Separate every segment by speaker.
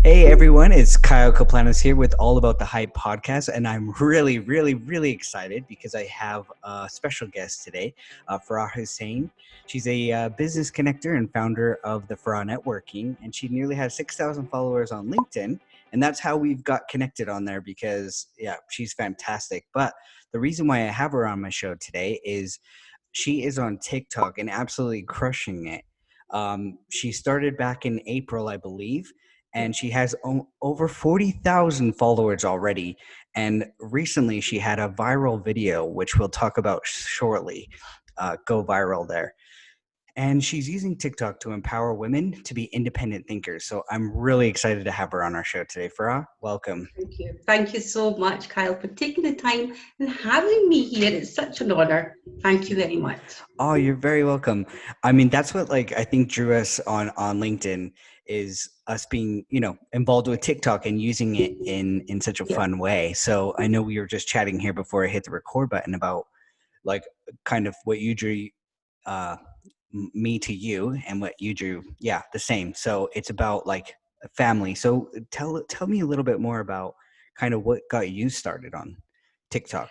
Speaker 1: Hey everyone, it's Kyle Kaplanis here with All About the Hype podcast, and I'm really excited because I have a special guest today, Farah Hussain. She's a business connector and founder of the Farah Networking, and she nearly has 6,000 followers on LinkedIn, and that's how we've got connected on there because, yeah, she's fantastic. But the reason why I have her on my show today is she is on TikTok and absolutely crushing it. She started back in April, I believe, and she has over 40,000 followers already. And recently, she had a viral video, which we'll talk about shortly, go viral there. And she's using TikTok to empower women to be independent thinkers. So I'm really excited to have her on our show today. Farah, welcome.
Speaker 2: Thank you. Thank you so much, Kyle, for taking the time and having me here. It's such an honor. Thank you very much.
Speaker 1: Oh, you're very welcome. I mean, that's what I think drew us on LinkedIn is us being, involved with TikTok and using it in such a
Speaker 2: Yeah.
Speaker 1: fun way. So I know we were just chatting here before I hit the record button about like kind of what you drew uh me to you and what you drew. Yeah, the same. So it's about like a family. So tell me a little bit more about kind of what got you started on TikTok.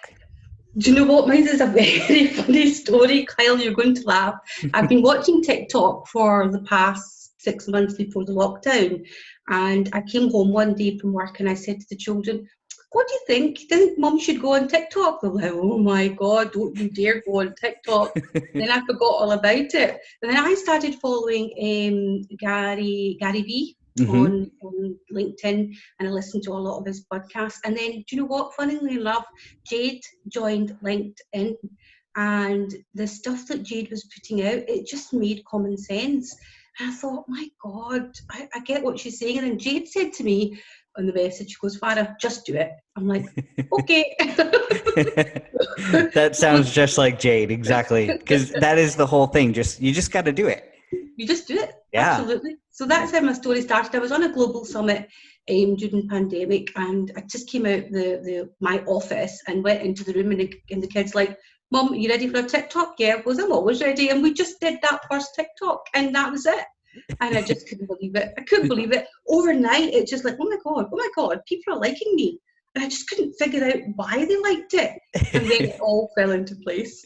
Speaker 2: Do you know what? Mine is a very funny story, Kyle. You're going to laugh. I've been watching TikTok for the past 6 months before the lockdown, and I came home one day from work and I said to the children, "What do you think? Think Mum should go on TikTok?" They're like, "Oh my God, don't you dare go on TikTok." Then I forgot all about it. And then I started following Gary V
Speaker 1: Hmm.
Speaker 2: on LinkedIn, and I listened to a lot of his podcasts. And then, do you know what? Funnily enough, Jade joined LinkedIn, and the stuff that Jade was putting out, it just made common sense. And I thought, my God, I get what she's saying. And then Jade said to me on the message, she goes, "Farah, just do it." I'm like, okay.
Speaker 1: That
Speaker 2: So
Speaker 1: sounds just like Jade, exactly. Because that is the whole thing. You just got to do it.
Speaker 2: you just do it.
Speaker 1: Yeah.
Speaker 2: Absolutely. So that's how my story started. I was on a global summit during pandemic, and I just came out the my office and went into the room, and the kids like, "Mum, are you ready for a TikTok?" Yeah, I was. I'm always ready. And we just did that first TikTok, and that was it. And I just couldn't believe it. I couldn't believe it. Overnight, it's just like, oh my God, people are liking me. And I just couldn't figure out why they liked it. And then it all fell into place.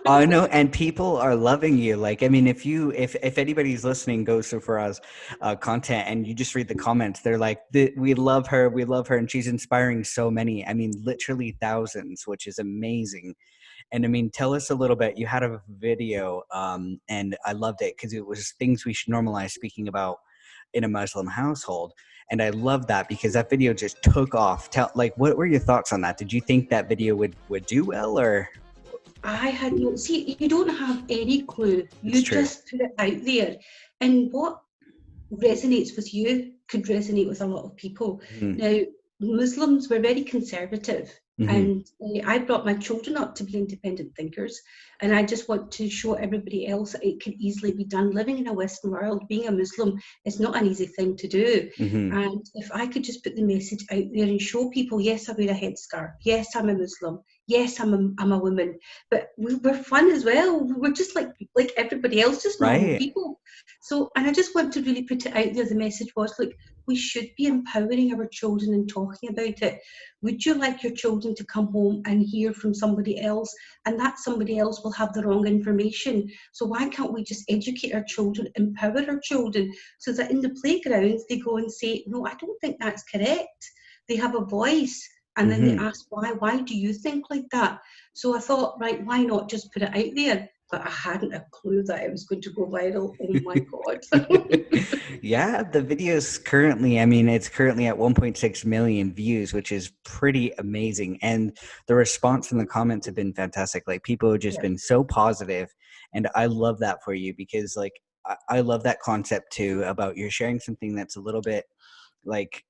Speaker 1: I know, and people are loving you. Like, I mean, if anybody's listening goes to for us content and you just read the comments, they're like, we love her, and she's inspiring so many. I mean, literally thousands, which is amazing. And I mean, tell us a little bit. You had a video, and I loved it because it was things we should normalize speaking about in a Muslim household. And I love that because that video just took off. What were your thoughts on that? Did you think that video would do well, or?
Speaker 2: I had no, see, you don't have any clue.
Speaker 1: It's
Speaker 2: You
Speaker 1: true.
Speaker 2: just put it out there. And what resonates with you could resonate with a lot of people.
Speaker 1: Mm-hmm.
Speaker 2: Now, Muslims were very conservative,
Speaker 1: Mm-hmm.
Speaker 2: and I brought my children up to be independent thinkers, and I just want to show everybody else that it can easily be done. Living in a Western world, being a Muslim is not an easy thing to do.
Speaker 1: Mm-hmm.
Speaker 2: And if I could just put the message out there and show people, yes, I wear a headscarf, yes, I'm a Muslim, yes, I'm a woman, but we're fun as well. We're just like everybody else, just normal
Speaker 1: Right.
Speaker 2: people. So, and I just want to really put it out there. The message was, look, we should be empowering our children and talking about it. Would you like your children to come home and hear from somebody else, and that somebody else will have the wrong information? So why can't we just educate our children, empower our children, so that in the playgrounds they go and say, no, I don't think that's correct. They have a voice. And then they
Speaker 1: Mm-hmm.
Speaker 2: ask, why do you think like that? So I thought, right, why not just put it out there? But I hadn't a clue that it was going to go viral. Oh my God.
Speaker 1: Yeah, the video's currently, I mean, it's currently at 1.6 million views, which is pretty amazing. And the response in the comments have been fantastic. Like, people have just
Speaker 2: Yeah.
Speaker 1: been so positive, and I love that for you because, like, I love that concept too about you're sharing something that's a little bit like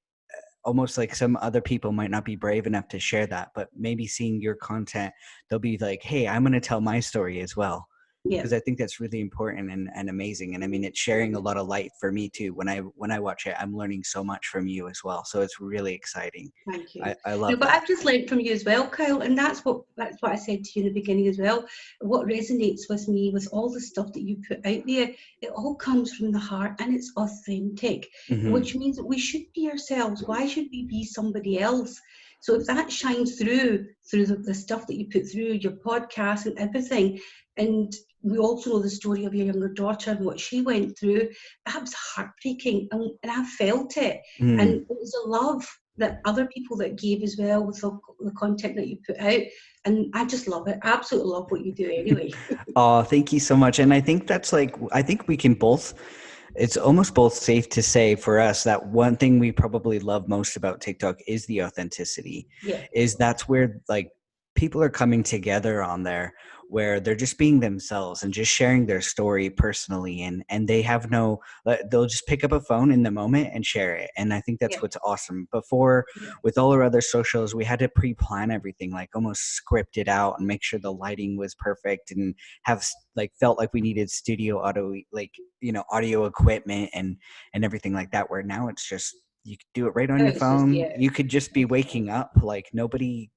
Speaker 1: almost like some other people might not be brave enough to share that, but maybe seeing your content, they'll be like, hey, I'm going to tell my story as well.
Speaker 2: Yeah.
Speaker 1: because I think that's really important and amazing. And I mean, it's sharing a lot of light for me too. When I watch it, I'm learning so much from you as well. So it's really exciting.
Speaker 2: Thank you.
Speaker 1: I
Speaker 2: No,
Speaker 1: love
Speaker 2: but
Speaker 1: that.
Speaker 2: I've just learned from you as well, Kyle, and that's what I said to you in the beginning as well. What resonates with me with all the stuff that you put out there, it all comes from the heart and it's authentic, which
Speaker 1: Hmm.
Speaker 2: means that we should be ourselves. Why should we be somebody else? So if that shines through the stuff that you put through your podcast and everything, and we also know the story of your younger daughter and what she went through, that was heartbreaking, and I felt it. And
Speaker 1: Mm.
Speaker 2: it was a love that other people that gave as well with the content that you put out. And I just love it. I absolutely love what you do anyway.
Speaker 1: Oh, thank you so much. And I think that's like, I think we can both, it's almost both safe to say for us that one thing we probably love most about TikTok is the authenticity.
Speaker 2: Yeah,
Speaker 1: Is that's where like people are coming together on there, where they're just being themselves and just sharing their story personally, and they have no, they'll just pick up a phone in the moment and share it. And I think
Speaker 2: yeah,
Speaker 1: that's what's awesome. Before,
Speaker 2: yeah,
Speaker 1: with all our other socials, we had to pre-plan everything, like almost script it out and make sure the lighting was perfect, and have like felt like we needed studio audio, like, you know, audio equipment and everything like that, where now it's just, you could do it right on your
Speaker 2: it's just,
Speaker 1: phone.
Speaker 2: yeah,
Speaker 1: You could just be waking up, like nobody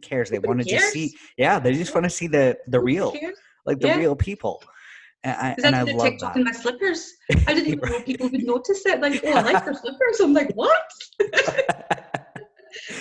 Speaker 1: cares. They want
Speaker 2: nobody
Speaker 1: to just
Speaker 2: cares.
Speaker 1: see, yeah, they just
Speaker 2: Yeah,
Speaker 1: want to see the
Speaker 2: nobody
Speaker 1: real,
Speaker 2: cares.
Speaker 1: like the
Speaker 2: Yeah,
Speaker 1: real people.
Speaker 2: because I
Speaker 1: And I
Speaker 2: did a
Speaker 1: love
Speaker 2: TikTok
Speaker 1: that.
Speaker 2: in my slippers. I didn't even know people would notice it. Like, oh, I like your
Speaker 1: Right.
Speaker 2: slippers. I'm like, what?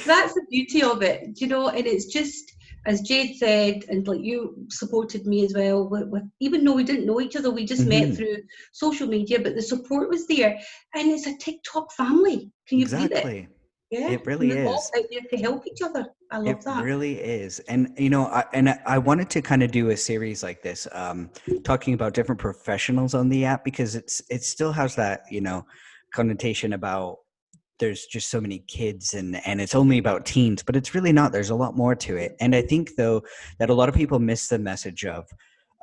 Speaker 2: That's the beauty of it, you know. And it's just, as Jade said, and like you supported me as well with even though we didn't know each other, we just met
Speaker 1: Hmm.
Speaker 2: through social media, but the support was there. And it's a TikTok family. Can you believe it?
Speaker 1: Exactly.
Speaker 2: Yeah,
Speaker 1: It
Speaker 2: and
Speaker 1: really
Speaker 2: we're all
Speaker 1: is.
Speaker 2: out there to help each other. I
Speaker 1: It
Speaker 2: love that.
Speaker 1: really is. And you know, I wanted to kind of do a series like this, talking about different professionals on the app, because it still has that, you know, connotation about there's just so many kids, and it's only about teens, but it's really not. There's a lot more to it. And I think though that a lot of people miss the message of,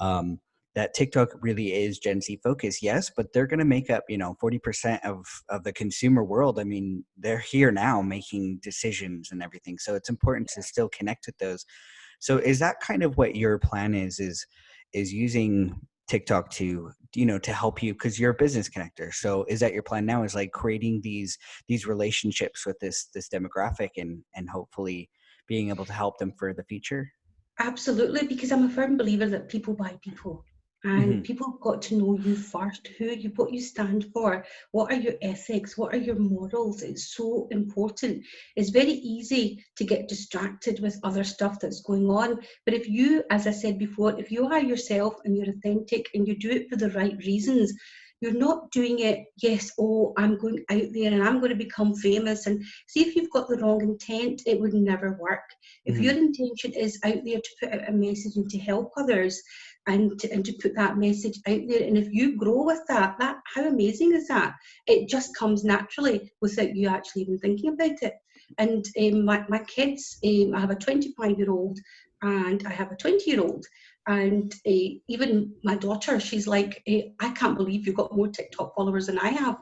Speaker 1: um, that TikTok really is Gen Z focused, yes, but they're going to make up, you know, 40% of the consumer world. I mean, they're here now making decisions and everything. So it's important to still connect with those. So is that kind of what your plan is using TikTok to, you know, to help you, because you're a business connector. So is that your plan now, is like creating these relationships with this demographic, and hopefully being able to help them for the future?
Speaker 2: Absolutely, because I'm a firm believer that people buy people. And
Speaker 1: Hmm.
Speaker 2: people have got to know you first, what you stand for, what are your ethics, what are your morals. It's so important. It's very easy to get distracted with other stuff that's going on. But if you, as I said before, if you are yourself and you're authentic and you do it for the right reasons, you're not doing it, yes, oh, I'm going out there and I'm going to become famous. And see, if you've got the wrong intent, it would never work. If your
Speaker 1: Hmm.
Speaker 2: intention is out there to put out a message and to help others, and to put that message out there, and if you grow with that, how amazing is that? It just comes naturally without you actually even thinking about it. And my kids, I have a 25-year-old and I have a 20-year-old. And even my daughter, she's like, I can't believe you've got more TikTok followers than I have.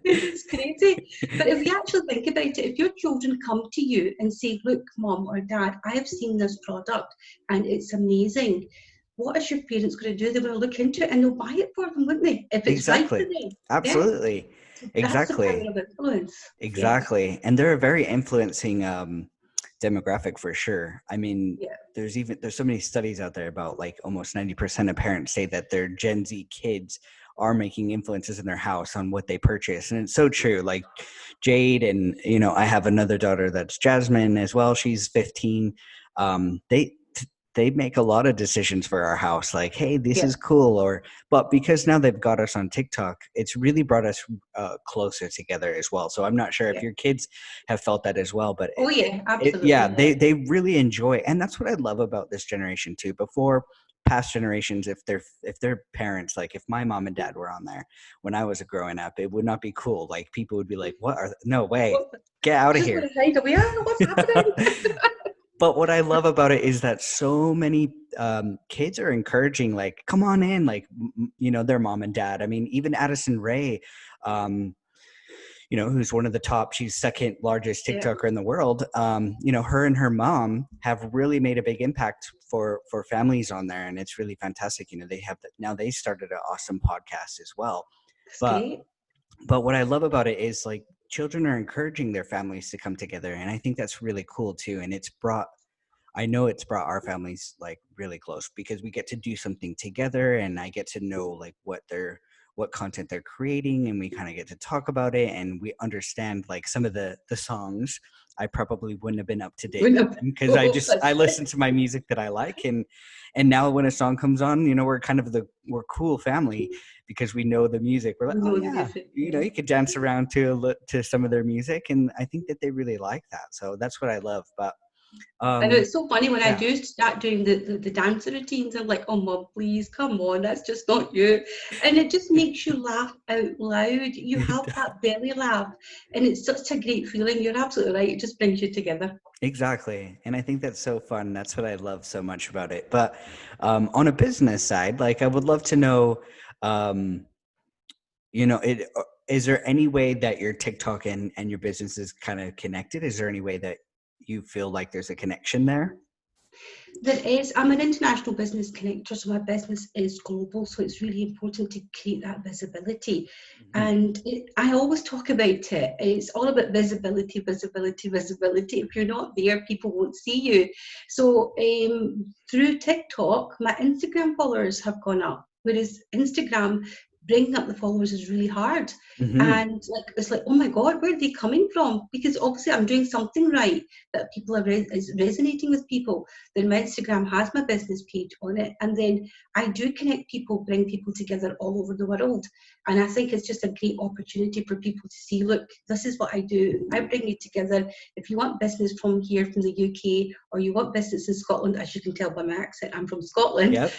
Speaker 2: It's crazy. But if you actually think about it, if your children come to you and say, look, mom or dad, I have seen this product and it's amazing, what is your parents going to do? They're going to look into it and they'll buy it for them, wouldn't they? If it's right for
Speaker 1: Exactly.
Speaker 2: them. Yeah.
Speaker 1: Absolutely.
Speaker 2: So that's the power
Speaker 1: Exactly.
Speaker 2: of influence. Yeah.
Speaker 1: Exactly. And they're a very influencing demographic for sure. I mean,
Speaker 2: Yeah.
Speaker 1: there's so many studies out there about like almost 90% of parents say that their Gen Z kids are making influences in their house on what they purchase. And it's so true. Like Jade, and you know, I have another daughter that's Jasmine as well. She's 15. They make a lot of decisions for our house, like, hey, this
Speaker 2: Yeah.
Speaker 1: is cool, or, but because now they've got us on TikTok, it's really brought us closer together as well. So I'm not sure if
Speaker 2: Yeah.
Speaker 1: your kids have felt that as well, but
Speaker 2: Oh, yeah.
Speaker 1: yeah,
Speaker 2: Absolutely. Yeah.
Speaker 1: they really enjoy, and that's what I love about this generation too. Before, past generations, if their parents, like if my mom and dad were on there when I was growing up, it would not be cool. Like people would be like, what are, no way,
Speaker 2: What,
Speaker 1: get out
Speaker 2: I
Speaker 1: of
Speaker 2: just want
Speaker 1: here.
Speaker 2: to hide away. Ah, what's happening?
Speaker 1: But what I love about it is that so many kids are encouraging, like, come on in, like, you know, their mom and dad. I mean, even Addison Ray, um, who's one of the top, she's second largest
Speaker 2: Yeah.
Speaker 1: TikToker in the world. Her and her mom have really made a big impact for families on there, and it's really fantastic. They have now they started an awesome podcast as well.
Speaker 2: It's
Speaker 1: But
Speaker 2: great.
Speaker 1: what I love about it is like children are encouraging their families to come together, and I think that's really cool too. And I know it's brought our families like really close because we get to do something together, and I get to know like what content they're creating, and we kind of get to talk about it, and we understand like some of the songs I probably wouldn't have been up to date
Speaker 2: Wouldn't have-
Speaker 1: because
Speaker 2: Oh,
Speaker 1: I
Speaker 2: that's
Speaker 1: listen to my music that I like, and now when a song comes on, we're kind of we're cool family because we know the music. We're like,
Speaker 2: we
Speaker 1: oh
Speaker 2: know the
Speaker 1: yeah,
Speaker 2: music. Yeah.
Speaker 1: you could dance around to some of their music, and I think that they really like that. So that's what I love. But
Speaker 2: I know
Speaker 1: um,
Speaker 2: it's so funny when I
Speaker 1: yeah.
Speaker 2: do start doing the dance routines. I'm like, oh mom, please come on, that's just not you, and it just makes you laugh out loud. You have that belly laugh, and it's such a great feeling. You're absolutely right. It just brings you together.
Speaker 1: Exactly. And I think that's so fun. That's what I love so much about it. But on a business side, like I would love to know, um, is there any way that your TikTok and your business is kind of connected? Is there any way that you feel like there's a connection there?
Speaker 2: There is. I'm an international business connector, so my business is global. So it's really important to create that visibility.
Speaker 1: Mhm.
Speaker 2: And I always talk about it. It's all about visibility, visibility, visibility. If you're not there, people won't see you. So through TikTok, my Instagram followers have gone up, whereas Instagram, bringing up the followers is really hard.
Speaker 1: Mhm.
Speaker 2: And like it's like, oh my God, where are they coming from? Because obviously I'm doing something right that people are is resonating with people. Then my Instagram has my business page on it, and then I do connect people, bring people together all over the world. And I think it's just a great opportunity for people to see, look, this is what I do. I bring you together. If you want business from here, from the UK, or you want business in Scotland, as you can tell by my accent, I'm from Scotland.
Speaker 1: Yep.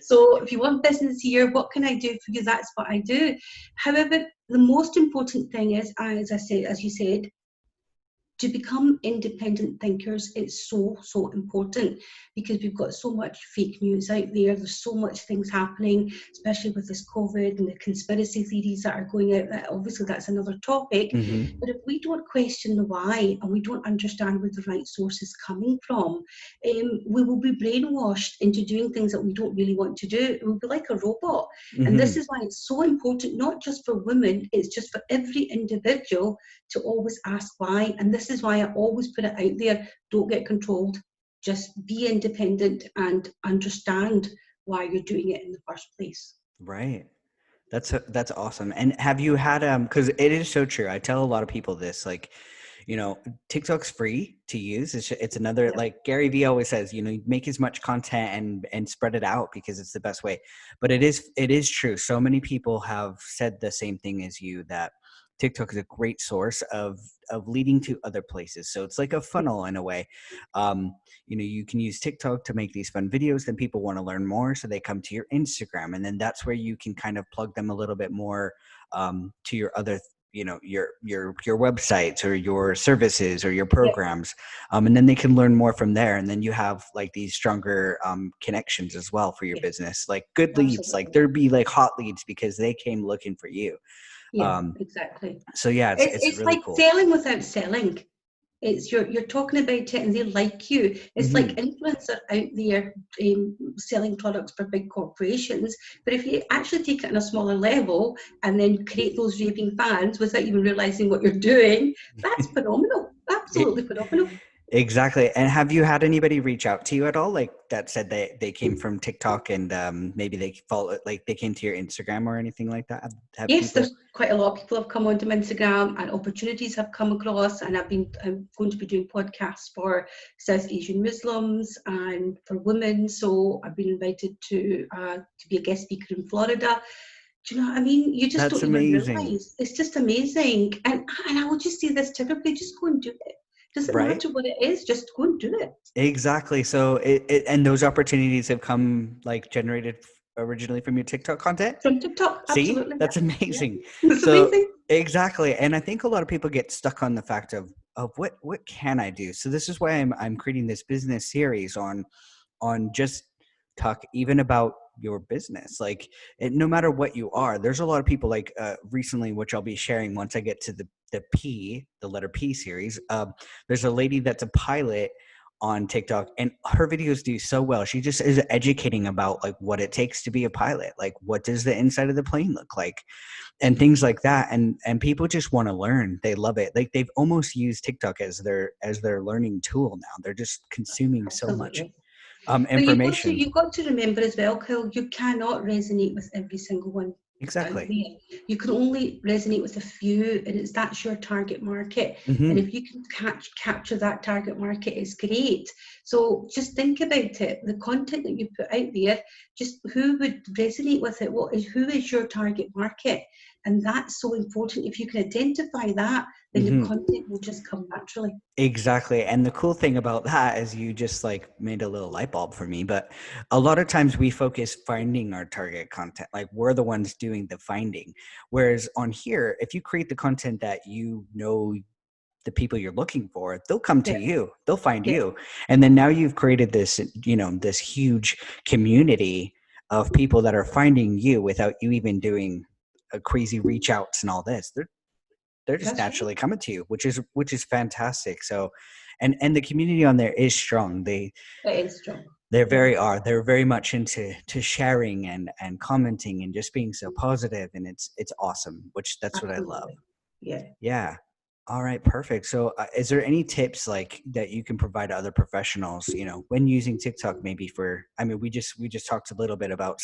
Speaker 2: So if you want business here, what can I do for you? That's what I do. However, the most important thing is, as you said, to become independent thinkers. It's so important because we've got so much fake news out there. There's so much things happening, especially with this COVID and the conspiracy theories that are going out. That obviously that's another topic.
Speaker 1: Mhm.
Speaker 2: But if we don't question the why and we don't understand where the right source is coming from, we will be brainwashed into doing things that we don't really want to do. It will be like a robot. And this
Speaker 1: Mhm.
Speaker 2: is why it's so important, not just for women, it's just for every individual to always ask why. And this is why I always put it out there, don't get controlled. Just be independent and understand why you're doing it in the first place.
Speaker 1: Right. That's awesome. And have you had because it is so true. I tell a lot of people this, like, TikTok's free to use. It's another,
Speaker 2: Yep.
Speaker 1: like Gary Vee always says, make as much content and spread it out because it's the best way. But it is true. So many people have said the same thing as you, that TikTok is a great source of leading to other places. So it's like a funnel in a way. You can use TikTok to make these fun videos, then people want to learn more, so they come to your Instagram, and then that's where you can kind of plug them a little bit more to your other your websites or your services or your
Speaker 2: Yep.
Speaker 1: programs, and then they can learn more from there, and then you have like these stronger connections as well for your
Speaker 2: Yeah,
Speaker 1: business, like good leads, like
Speaker 2: absolutely.
Speaker 1: there'd be like hot leads because they came looking for you.
Speaker 2: Yeah,
Speaker 1: um,
Speaker 2: exactly.
Speaker 1: so yeah, it's
Speaker 2: It's
Speaker 1: really
Speaker 2: like
Speaker 1: cool.
Speaker 2: selling without selling. It's you're talking about it and they like you. It's like
Speaker 1: Hmm.
Speaker 2: influencer out there selling products for big corporations. But if you actually take it on a smaller level and then create those raving fans without even realizing what you're doing, that's phenomenal. Absolutely phenomenal.
Speaker 1: Exactly. And have you had anybody reach out to you at all, like that said they came from TikTok and maybe they follow, like they came to your Instagram or anything like that? Have
Speaker 2: Yes,
Speaker 1: people?
Speaker 2: there's quite a lot of people have come onto my Instagram and opportunities have come across, and I'm going to be doing podcasts for South Asian Muslims and for women. So I've been invited to be a guest speaker in Florida. Do you know what I mean? You just
Speaker 1: That's
Speaker 2: don't even
Speaker 1: amazing,
Speaker 2: realise. It's just amazing. And I will just say this to everybody, just go and do it. Doesn't
Speaker 1: right?
Speaker 2: matter what it is, just go and do it.
Speaker 1: Exactly. So and those opportunities have come like generated originally from your TikTok content.
Speaker 2: From TikTok,
Speaker 1: See,
Speaker 2: absolutely.
Speaker 1: that's
Speaker 2: Yeah.
Speaker 1: amazing.
Speaker 2: It's
Speaker 1: So
Speaker 2: amazing.
Speaker 1: exactly, and I think a lot of people get stuck on the fact of what can I do. So this is why I'm creating this business series on just talk even about your business. Like no matter what you are, there's a lot of people like recently, which I'll be sharing once I get to the letter P series. There's a lady that's a pilot on TikTok, and her videos do so well. She just is educating about like what it takes to be a pilot, like what does the inside of the plane look like, and things like that. And people just want to learn. They love it. Like they've almost used TikTok as their learning tool now. They're just consuming so much
Speaker 2: Absolutely. But
Speaker 1: information.
Speaker 2: you've got to remember as well, Kyle, you cannot resonate with every single one out
Speaker 1: Exactly.
Speaker 2: there. You can only resonate with a few, and that's your target market. And
Speaker 1: Hmm.
Speaker 2: if you can capture that target market, it's great. So just think about it. The content that you put out there, just who would resonate with it? Who is your target market? And that's so important. If you can identify that, then the
Speaker 1: Hmm.
Speaker 2: content will just come naturally.
Speaker 1: Exactly. And the cool thing about that is you just like made a little light bulb for me. But a lot of times we focus finding our target content. Like we're the ones doing the finding. Whereas on here, if you create the content that you know the people you're looking for, they'll come to
Speaker 2: Yeah,
Speaker 1: you, they'll find
Speaker 2: yeah,
Speaker 1: you. And then now you've created this, this huge community of people that are finding you without you even doing a crazy reach outs and all this. They're just
Speaker 2: that's right.
Speaker 1: naturally coming to you, which is fantastic. So, and the community on there is strong.
Speaker 2: It is strong.
Speaker 1: They're
Speaker 2: Yeah.
Speaker 1: they're very much into to sharing and commenting and just being so positive, and it's awesome. Which that's what I love.
Speaker 2: Absolutely. Yeah.
Speaker 1: Yeah. All right, perfect. So, is there any tips like that you can provide to other professionals, when using TikTok? Maybe for, I mean, we just talked a little bit about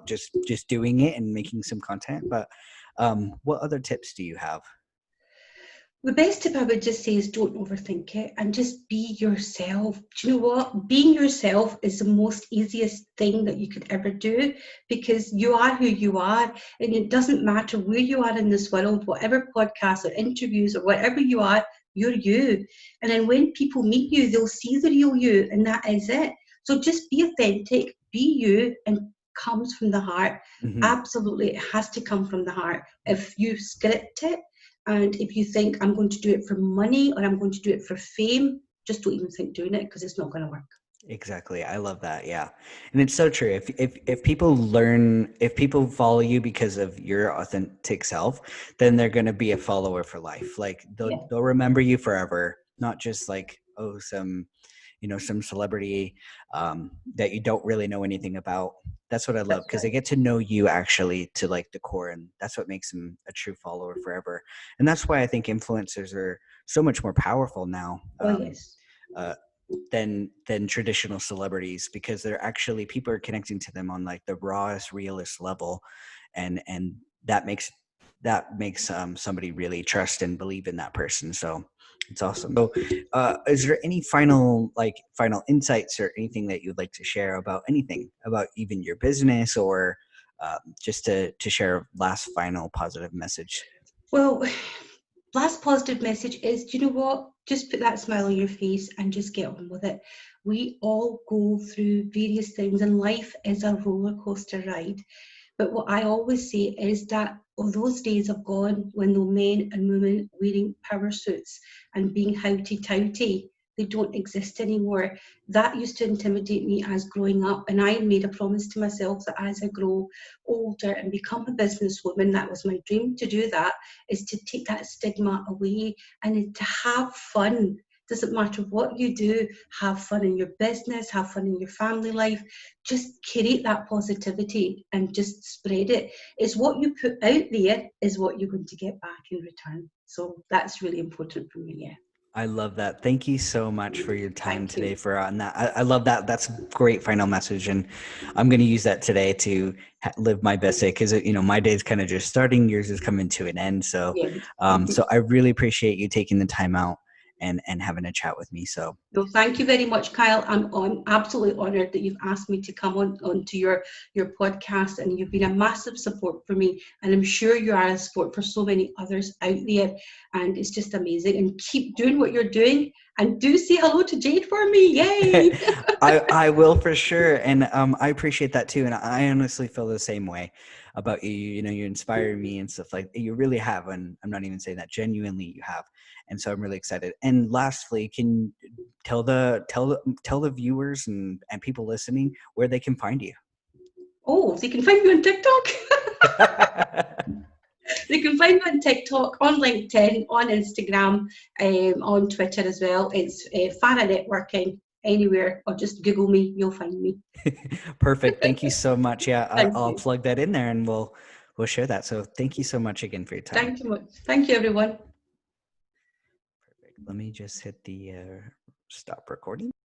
Speaker 1: just doing it and making some content, but what other tips do you have?
Speaker 2: The best tip I would just say is don't overthink it and just be yourself. Do you know what? Being yourself is the most easiest thing that you could ever do because you are who you are. And it doesn't matter where you are in this world, whatever podcasts or interviews or whatever you are, you're you. And then when people meet you, they'll see the real you, and that is it. So just be authentic, be you, and comes from the heart.
Speaker 1: Hmm.
Speaker 2: Absolutely, it has to come from the heart. If you script it, and if you think I'm going to do it for money or I'm going to do it for fame, just don't even think doing it because it's not going to work.
Speaker 1: Exactly. I love that. Yeah. And it's so true. If people learn, if people follow you because of your authentic self, then they're going to be a follower for life. Like
Speaker 2: Yeah,
Speaker 1: they'll remember you forever, not just like, oh, some celebrity that you don't really know anything about. That's what I love,
Speaker 2: that's
Speaker 1: because they
Speaker 2: right.
Speaker 1: get to know you actually to like the core, and that's what makes them a true follower forever. And that's why I think influencers are so much more powerful now.
Speaker 2: Oh, yes.
Speaker 1: Uh, than traditional celebrities, because they're actually, people are connecting to them on like the rawest, realest level, and that makes somebody really trust and believe in that person. So it's awesome. So is there any final insights or anything that you'd like to share about anything about even your business, or just to share a last final positive message?
Speaker 2: Well, last positive message is, do you know what? Just put that smile on your face and just get on with it. We all go through various things, and life is a roller coaster ride. But what I always say is that those days have gone when the men and women wearing power suits and being houty touty, they don't exist anymore. That used to intimidate me as growing up, and I made a promise to myself that as I grow older and become a businesswoman, that was my dream to do that, is to take that stigma away and to have fun. Doesn't matter what you do, have fun in your business, have fun in your family life, just create that positivity and just spread it. It's what you put out there is what you're going to get back in return. So that's really important for me. Yeah.
Speaker 1: I love that. Thank you so much for your time
Speaker 2: Thank
Speaker 1: today,
Speaker 2: you.
Speaker 1: for and that. I love that. That's a great final message, and I'm going to use that today to live my best day, because my day is kind of just starting. Yours is coming to an end. So,
Speaker 2: Yes, indeed.
Speaker 1: so I really appreciate you taking the time out and having a chat with me. So,
Speaker 2: No, thank you very much, Kyle. I'm absolutely honoured that you've asked me to come onto your podcast, and you've been a massive support for me. And I'm sure you are a support for so many others out there. And it's just amazing. And keep doing what you're doing. And do say hello to Jade for me. Yay!
Speaker 1: I will for sure, and I appreciate that too, and I honestly feel the same way about you. You inspire me and stuff like that. You really have, and I'm not even saying that, genuinely you have, and so I'm really excited. And lastly, can tell the viewers and people listening where they can find you.
Speaker 2: Oh, they can find me on TikTok. They can find me on TikTok, on LinkedIn, on Instagram, on Twitter as well. It's Farah Networking anywhere, or just Google me, you'll find me.
Speaker 1: Perfect. Thank you so much. Yeah,
Speaker 2: Thank
Speaker 1: I'll
Speaker 2: you.
Speaker 1: plug that in there, and we'll share that. So thank you so much again for your time.
Speaker 2: Thank you much. Thank you, everyone.
Speaker 1: Perfect. Let me just hit the stop recording.